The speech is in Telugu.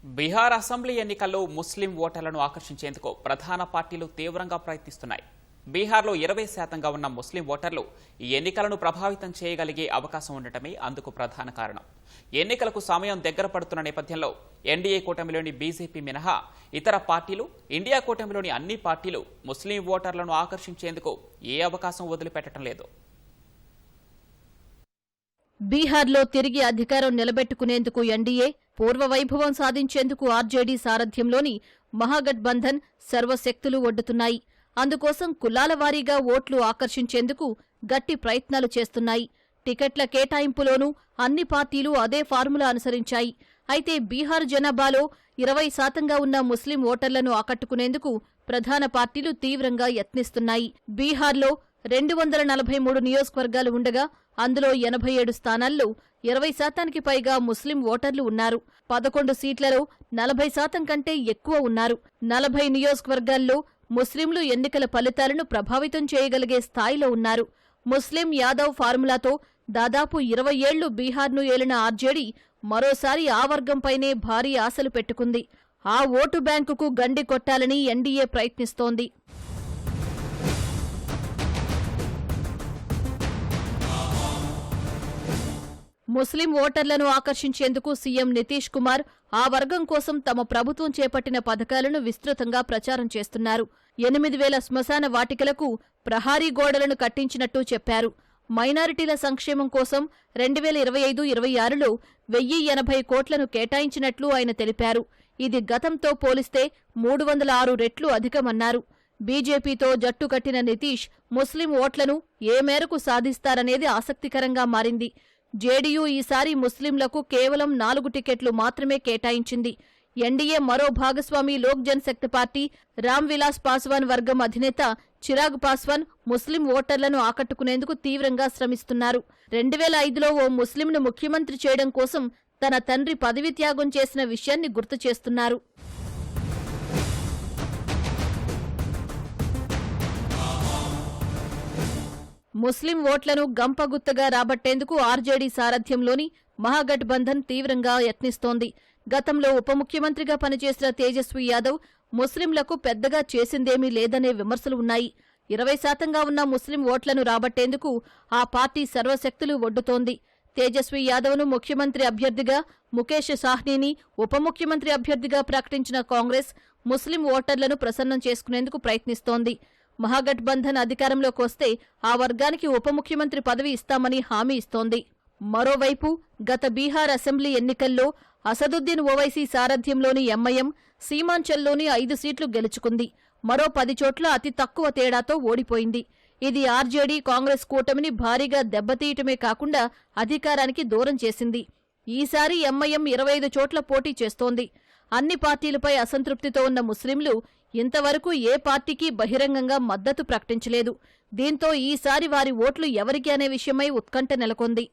బీహార్ అసెంబ్లీ ఎన్నికల్లో ముస్లిం ఓటర్లను ఆకర్షించేందుకు ప్రధాన పార్టీలు తీవ్రంగా ప్రయత్నిస్తున్నాయి. బీహార్లో 20% ఉన్న ముస్లిం ఓటర్లు ఈ ఎన్నికలను ప్రభావితం చేయగలిగే అవకాశం ఉండటమే అందుకు ప్రధాన కారణం. ఎన్నికలకు సమయం దగ్గర పడుతున్న నేపథ్యంలో ఎన్డీఏ కూటమిలోని బీజేపీ మినహా ఇతర పార్టీలు, ఇండియా కూటమిలోని అన్ని పార్టీలు ముస్లిం ఓటర్లను ఆకర్షించేందుకు ఏ అవకాశం వదిలిపెట్టడం లేదు. బీహార్లో తిరిగి అధికారం నిలబెట్టుకునేందుకు ఎన్డీఏ, పూర్వ వైభవం సాధించేందుకు ఆర్జేడీ సారథ్యంలోని మహాగఠబంధన్ సర్వశక్తులు ఒడ్డుతున్నాయి. అందుకోసం కులాల వారీగా ఓట్లు ఆకర్షించేందుకు గట్టి ప్రయత్నాలు చేస్తున్నాయి. టికెట్ల కేటాయింపులోనూ అన్ని పార్టీలు అదే ఫార్ములా అనుసరించాయి. అయితే బీహార్ జనాభాలో 20% ఉన్న ముస్లిం ఓటర్లను ఆకట్టుకునేందుకు ప్రధాన పార్టీలు తీవ్రంగా యత్నిస్తున్నాయి. బీహార్లో 243 నియోజకవర్గాలు ఉండగా అందులో 87 స్థానాల్లో 20% పైగా ముస్లిం ఓటర్లు ఉన్నారు. 11 సీట్లలో 40% కంటే ఎక్కువ ఉన్నారు. 40 నియోజకవర్గాల్లో ముస్లింలు ఎన్నికల ఫలితాలను ప్రభావితం చేయగలిగే స్థాయిలో ఉన్నారు. ముస్లిం యాదవ్ ఫార్ములాతో దాదాపు 20 ఏళ్లు బీహార్ను ఏలిన ఆర్జేడీ మరోసారి ఆ వర్గంపైనే భారీ ఆశలు పెట్టుకుంది. ఆ ఓటు బ్యాంకుకు గండి కొట్టాలని ఎన్డీఏ ప్రయత్నిస్తోంది. ముస్లిం ఓటర్లను ఆకర్షించేందుకు సీఎం నితీష్ కుమార్ ఆ వర్గం కోసం తమ ప్రభుత్వం చేపట్టిన పథకాలను విస్తృతంగా ప్రచారం చేస్తున్నారు. 8,000 శ్మశాన వాటికలకు ప్రహారీ గోడలను కట్టించినట్టు చెప్పారు. మైనారిటీల సంక్షేమం కోసం 2025-26లో 1,080 కోట్లను కేటాయించినట్లు ఆయన తెలిపారు. ఇది గతంతో పోలిస్తే 306 రెట్లు అధికమన్నారు. బీజేపీతో జట్టు కట్టిన నితీష్ ముస్లిం ఓట్లను ఏ మేరకు సాధిస్తారనేది ఆసక్తికరంగా మారింది. జేడీయూ ఈసారి ముస్లింలకు కేవలం 4 టికెట్లు మాత్రమే కేటాయించింది. ఎన్డీఏ మరో భాగస్వామి లోక్ జనశక్తి పార్టీ రామ్ విలాస్ పాస్వాన్ వర్గం అధినేత చిరాగ్ పాస్వాన్ ముస్లిం ఓటర్లను ఆకట్టుకునేందుకు తీవ్రంగా శ్రమిస్తున్నారు. 2005లో ఓ ముస్లింను ముఖ్యమంత్రి చేయడం కోసం తన తండ్రి పదవి త్యాగం చేసిన విషయాన్ని గుర్తు చేస్తున్నారు. ముస్లిం ఓట్లను గంపగుత్తగా రాబట్టేందుకు ఆర్జేడీ సారథ్యంలోని మహాగఠబంధన్ తీవ్రంగా యత్నిస్తోంది. గతంలో ఉప ముఖ్యమంత్రిగా పనిచేసిన తేజస్వీ యాదవ్ ముస్లింలకు పెద్దగా చేసిందేమీ లేదనే విమర్శలు ఉన్నాయి. 20% ఉన్న ముస్లిం ఓట్లను రాబట్టేందుకు ఆ పార్టీ సర్వశక్తులు ఒడ్డుతోంది. తేజస్వీ యాదవ్ను ముఖ్యమంత్రి అభ్యర్థిగా, ముఖేష్ సాహ్నీని ఉప ముఖ్యమంత్రి అభ్యర్థిగా ప్రకటించిన కాంగ్రెస్ ముస్లిం ఓటర్లను ప్రసన్నం చేసుకునేందుకు ప్రయత్నిస్తోంది. మహాగఠబంధన్ అధికారంలోకి వస్తే ఆ వర్గానికి ఉప ముఖ్యమంత్రి పదవి ఇస్తామని హామీ ఇస్తోంది. మరోవైపు గత బీహార్ అసెంబ్లీ ఎన్నికల్లో అసదుద్దీన్ ఓవైసీ సారథ్యంలోని ఎంఐఎం సీమాంచల్లోని 5 సీట్లు గెలుచుకుంది. మరో 10 చోట్ల అతి తక్కువ తేడాతో ఓడిపోయింది. ఇది ఆర్జేడీ కాంగ్రెస్ కూటమిని భారీగా దెబ్బతీయటమే కాకుండా అధికారానికి దూరం చేసింది. ఈసారి ఎంఐఎం 25 చోట్ల పోటీ చేస్తోంది. అన్ని పార్టీలపై అసంతృప్తితో ఉన్న ముస్లింలు ఇంతవరకు ఏ పార్టీకి బహిరంగంగా మద్దతు ప్రకటించలేదు. దీంతో ఈసారి వారి ఓట్లు ఎవరికి అనే విషయమై ఉత్కంఠ నెలకొంది.